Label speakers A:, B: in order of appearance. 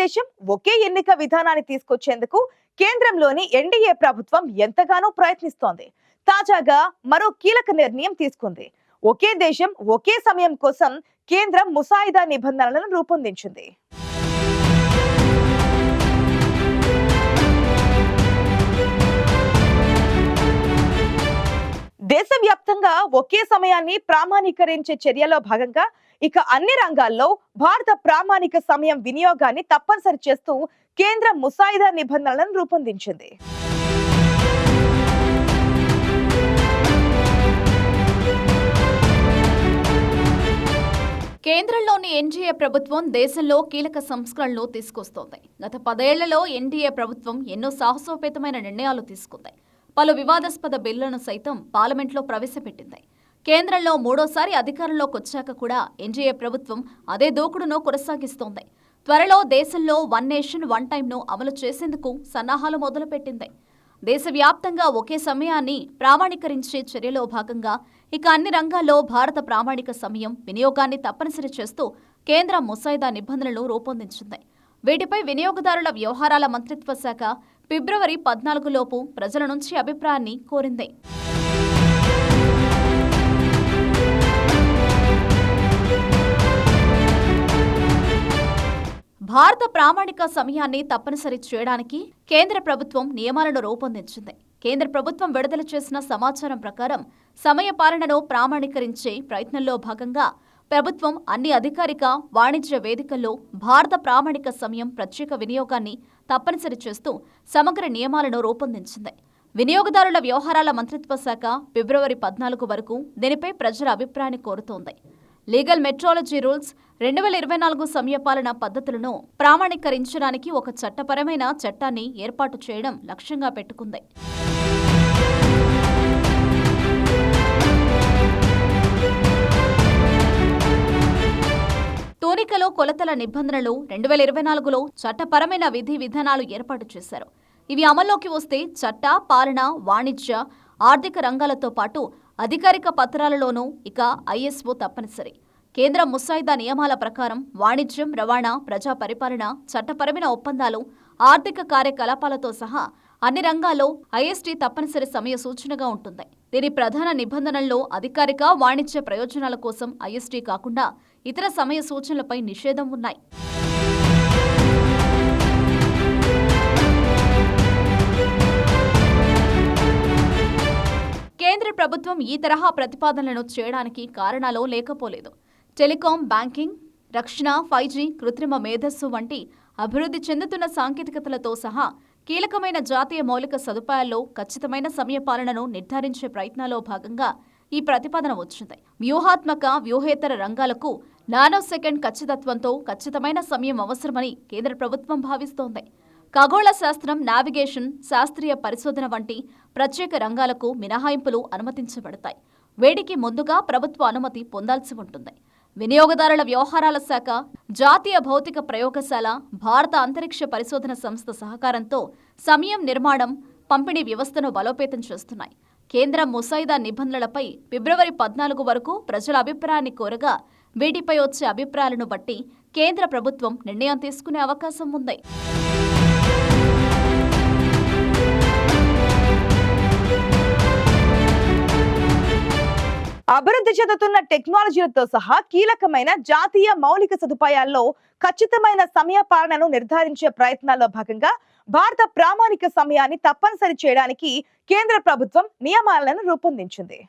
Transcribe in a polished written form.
A: దేశం ఒకే ఎన్నిక విధానాన్ని తీసుకొచ్చేందుకు కేంద్రంలోని ఎన్డీఏ ప్రభుత్వం ఎంతగానో ప్రయత్నిస్తోంది. తాజాగా మరో కీలక నిర్ణయం తీసుకుంది. ఒకే దేశం ఒకే సమయం కోసం కేంద్రం ముసాయిదా నిబంధనలను రూపొందించింది. దేశవ్యాప్తంగా ఒకే సమయాన్ని ప్రామాణీకరించే చర్యలో భాగంగా ఇక అన్ని రంగాల్లో భారత ప్రామాణిక సమయం వినియోగాన్ని తప్పనిసరి చేస్తూ కేంద్ర ముసాయిదా నిబంధనలను రూపొందించింది.
B: కేంద్రంలోని ఎన్డీఏ ప్రభుత్వం దేశంలో కీలక సంస్కరణలు తీసుకొస్తోంది. గత 10 ఏళ్లలో ఎన్డీఏ ప్రభుత్వం ఎన్నో సాహసోపేతమైన నిర్ణయాలు తీసుకుంది. పలు వివాదాస్పద బిల్లులను సైతం పార్లమెంట్లో ప్రవేశపెట్టింది. కేంద్రంలో మూడోసారి అధికారంలోకి వచ్చాక కూడా ఎన్డీఏ ప్రభుత్వం అదే దూకుడును కొనసాగిస్తోంది. త్వరలో దేశంలో వన్ నేషన్ వన్ టైంను అమలు చేసేందుకు సన్నాహాలు మొదలుపెట్టింది. దేశవ్యాప్తంగా ఒకే సమయాన్ని ప్రామాణీకరించే చర్యలో భాగంగా ఇక అన్ని రంగాల్లో భారత ప్రామాణిక సమయం వినియోగాన్ని తప్పనిసరి చేస్తూ కేంద్ర ముసాయిదా నిబంధనలు రూపొందించింది. వీటిపై వినియోగదారుల వ్యవహారాల మంత్రిత్వ శాఖ ఫిబ్రవరి 14 లోపు ప్రజల నుంచి అభిప్రాయాన్ని కోరింది. భారత ప్రామాణిక సమయాన్ని తప్పనిసరి చేయడానికి కేంద్ర ప్రభుత్వం నియమాలను రూపొందించింది. కేంద్ర ప్రభుత్వం విడుదల చేసిన సమాచారం ప్రకారం సమయ పాలనను ప్రామాణీకరించే ప్రయత్నంలో భాగంగా ప్రభుత్వం అన్ని అధికారిక వాణిజ్య వేదికల్లో భారత ప్రామాణిక సమయం ప్రత్యేక వినియోగాన్ని తప్పనిసరి చేస్తూ సమగ్ర నియమాలను రూపొందించింది. వినియోగదారుల వ్యవహారాల మంత్రిత్వ శాఖ ఫిబ్రవరి 14 వరకు దీనిపై ప్రజల అభిప్రాయాన్ని కోరుతోంది. లీగల్ మెట్రాలజీ రూల్స్ 2024 సమయపాలన పద్ధతులను ప్రామాణీకరించడానికి ఒక చట్టపరమైన చట్టాన్ని ఏర్పాటు చేయడం లక్ష్యంగా పెట్టుకుంది. తూనికలో కొలతల నిబంధనలు 2024లో చట్టపరమైన విధి విధానాలు ఏర్పాటు చేశారు. ఇవి అమల్లోకి వస్తే చట్ట, పాలన, వాణిజ్య, ఆర్థిక రంగాలతో పాటు అధికారిక పత్రాలలోనూ ఇక ఐఎస్ఓ తప్పనిసరి. కేంద్ర ముసాయిదా నియమాల ప్రకారం వాణిజ్యం, రవాణా, ప్రజా పరిపాలన, చట్టపరమైన ఒప్పందాలు, ఆర్థిక కార్యకలాపాలతో సహా అన్ని రంగాల్లో ఐఎస్టీ తప్పనిసరి సమయ సూచనగా ఉంటుంది. దీని ప్రధాన నిబంధనల్లో అధికారిక, వాణిజ్య ప్రయోజనాల కోసం ఐఎస్టీ కాకుండా ఇతర సమయ సూచనలపై నిషేధం ఉన్నాయి. కేంద్ర ప్రభుత్వం ఈ తరహా ప్రతిపాదనలను చేయడానికి కారణాలు లేకపోలేదు. టెలికాం, బ్యాంకింగ్, రక్షణ, 5G, కృత్రిమ మేధస్సు వంటి అభివృద్ధి చెందుతున్న సాంకేతికతలతో సహా కీలకమైన జాతీయ మౌలిక సదుపాయాల్లో ఖచ్చితమైన సమయపాలనను నిర్ధారించే ప్రయత్నాల్లో భాగంగా ఈ ప్రతిపాదన వచ్చింది. వ్యూహాత్మక, వ్యూహేతర రంగాలకు నానో సెకండ్ ఖచ్చితత్వంతో ఖచ్చితమైన సమయం అవసరమని కేంద్ర ప్రభుత్వం భావిస్తోంది. ఖగోళ శాస్త్రం, నావిగేషన్, శాస్త్రీయ పరిశోధన వంటి ప్రత్యేక రంగాలకు మినహాయింపులు అనుమతించబడతాయి. వేడికి ముందుగా ప్రభుత్వ అనుమతి పొందాల్సి ఉంటుంది. వినియోగదారుల వ్యవహారాల శాఖ, జాతీయ భౌతిక ప్రయోగశాల, భారత అంతరిక్ష పరిశోధన సంస్థ సహకారంతో సమయం నిర్మాణం, పంపిణీ వ్యవస్థను బలోపేతం చేస్తున్నాయి. కేంద్ర ముసాయిదా నిబంధనలపై ఫిబ్రవరి 14 వరకు ప్రజల అభిప్రాయాన్ని కోరగా వీటిపై వచ్చే అభిప్రాయాలను బట్టి కేంద్ర ప్రభుత్వం నిర్ణయం తీసుకునే అవకాశం ఉంది.
A: అభివృద్ధి చెందుతున్న టెక్నాలజీలతో సహా కీలకమైన జాతీయ మౌలిక సదుపాయాల్లో ఖచ్చితమైన సమయ పాలనను నిర్ధారించే ప్రయత్నాల్లో భాగంగా భారత ప్రామాణిక సమయాన్ని తప్పనిసరి చేయడానికి కేంద్ర ప్రభుత్వం నియమాలను రూపొందించింది.